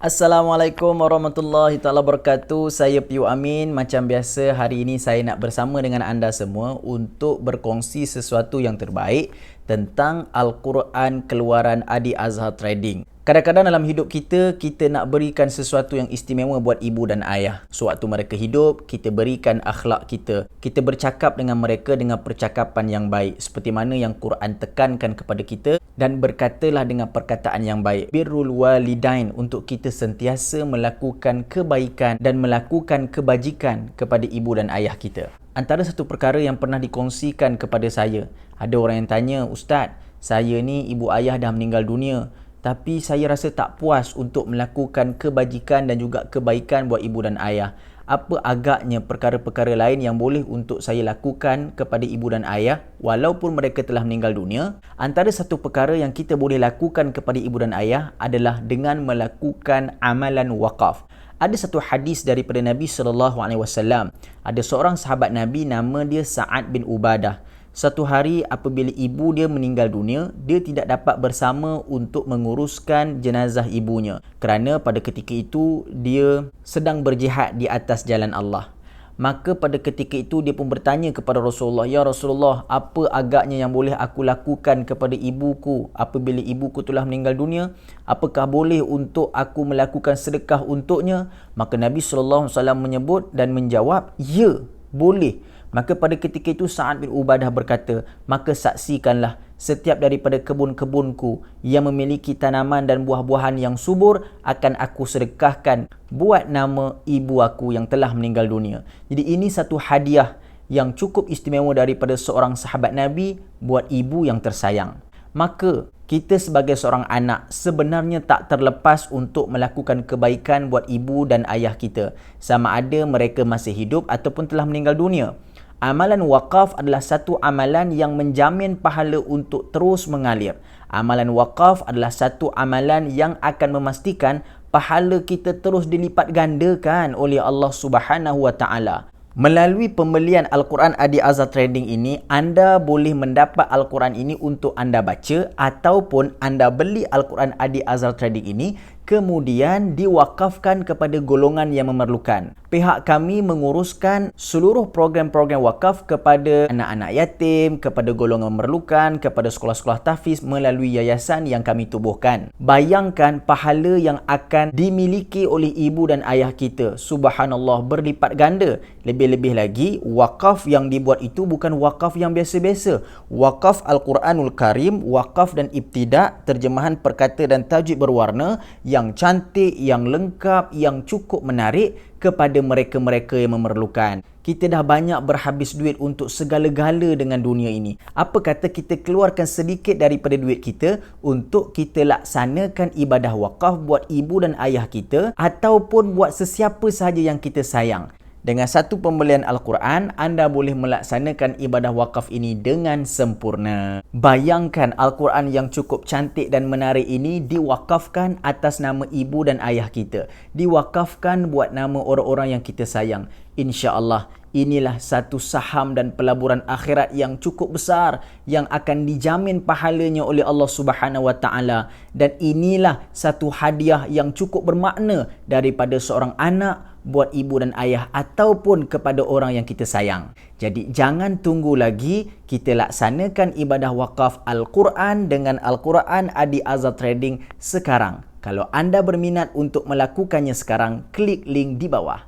Assalamualaikum warahmatullahi taala wabarakatuh. Saya Piu Amin. Macam biasa, hari ini saya nak bersama dengan anda semua untuk berkongsi sesuatu yang terbaik tentang Al-Quran keluaran Adi Azhar Trading. Kadang-kadang dalam hidup kita nak berikan sesuatu yang istimewa buat ibu dan ayah. Sewaktu mereka hidup, kita berikan akhlak kita. Kita bercakap dengan mereka dengan percakapan yang baik. Seperti mana yang Quran tekankan kepada kita. Dan berkatalah dengan perkataan yang baik. Birrul walidain, untuk kita sentiasa melakukan kebaikan dan melakukan kebajikan kepada ibu dan ayah kita. Antara satu perkara yang pernah dikongsikan kepada saya. Ada orang yang tanya, "Ustaz, saya ni ibu ayah dah meninggal dunia. Tapi saya rasa tak puas untuk melakukan kebajikan dan juga kebaikan buat ibu dan ayah. Apa agaknya perkara-perkara lain yang boleh untuk saya lakukan kepada ibu dan ayah walaupun mereka telah meninggal dunia?" Antara satu perkara yang kita boleh lakukan kepada ibu dan ayah adalah dengan melakukan amalan wakaf. Ada satu hadis daripada Nabi SAW. Ada seorang sahabat Nabi, nama dia Sa'ad bin Ubadah. Satu hari apabila ibu dia meninggal dunia, dia tidak dapat bersama untuk menguruskan jenazah ibunya. Kerana pada ketika itu, dia sedang berjihad di atas jalan Allah. Maka pada ketika itu, dia pun bertanya kepada Rasulullah, "Ya Rasulullah, apa agaknya yang boleh aku lakukan kepada ibuku apabila ibuku telah meninggal dunia? Apakah boleh untuk aku melakukan sedekah untuknya?" Maka Nabi SAW menyebut dan menjawab, "Ya, boleh." Maka pada ketika itu Sa'ad bin Ubadah berkata, "Maka saksikanlah setiap daripada kebun-kebunku yang memiliki tanaman dan buah-buahan yang subur akan aku sedekahkan buat nama ibu aku yang telah meninggal dunia." Jadi ini satu hadiah yang cukup istimewa daripada seorang sahabat Nabi buat ibu yang tersayang. Maka kita sebagai seorang anak sebenarnya tak terlepas untuk melakukan kebaikan buat ibu dan ayah kita, sama ada mereka masih hidup ataupun telah meninggal dunia. Amalan wakaf adalah satu amalan yang menjamin pahala untuk terus mengalir. Amalan wakaf adalah satu amalan yang akan memastikan pahala kita terus dilipat gandakan oleh Allah Subhanahu Wa Taala. Melalui pembelian Al-Quran Adi Azhar Trading ini, anda boleh mendapat Al-Quran ini untuk anda baca ataupun anda beli Al-Quran Adi Azhar Trading ini kemudian diwakafkan kepada golongan yang memerlukan. Pihak kami menguruskan seluruh program-program wakaf kepada anak-anak yatim, kepada golongan memerlukan, kepada sekolah-sekolah tahfiz melalui yayasan yang kami tubuhkan. Bayangkan pahala yang akan dimiliki oleh ibu dan ayah kita. Subhanallah, berlipat ganda. Lebih-lebih lagi, wakaf yang dibuat itu bukan wakaf yang biasa-biasa. Wakaf Al-Quranul Karim, wakaf dan ibtidak, terjemahan perkata dan tajuk berwarna yang cantik, yang lengkap, yang cukup menarik kepada mereka-mereka yang memerlukan. Kita dah banyak berhabis duit untuk segala-gala dengan dunia ini. Apa kata kita keluarkan sedikit daripada duit kita untuk kita laksanakan ibadah wakaf buat ibu dan ayah kita ataupun buat sesiapa sahaja yang kita sayang. Dengan satu pembelian Al-Quran, anda boleh melaksanakan ibadah wakaf ini dengan sempurna. Bayangkan Al-Quran yang cukup cantik dan menarik ini diwakafkan atas nama ibu dan ayah kita. Diwakafkan buat nama orang-orang yang kita sayang. InsyaAllah, inilah satu saham dan pelaburan akhirat yang cukup besar yang akan dijamin pahalanya oleh Allah Subhanahu Wa Taala. Dan inilah satu hadiah yang cukup bermakna daripada seorang anak buat ibu dan ayah ataupun kepada orang yang kita sayang. Jadi jangan tunggu lagi, kita laksanakan ibadah wakaf Al-Quran dengan Al-Quran Adi Azhar Trading sekarang. Kalau anda berminat untuk melakukannya sekarang, klik link di bawah.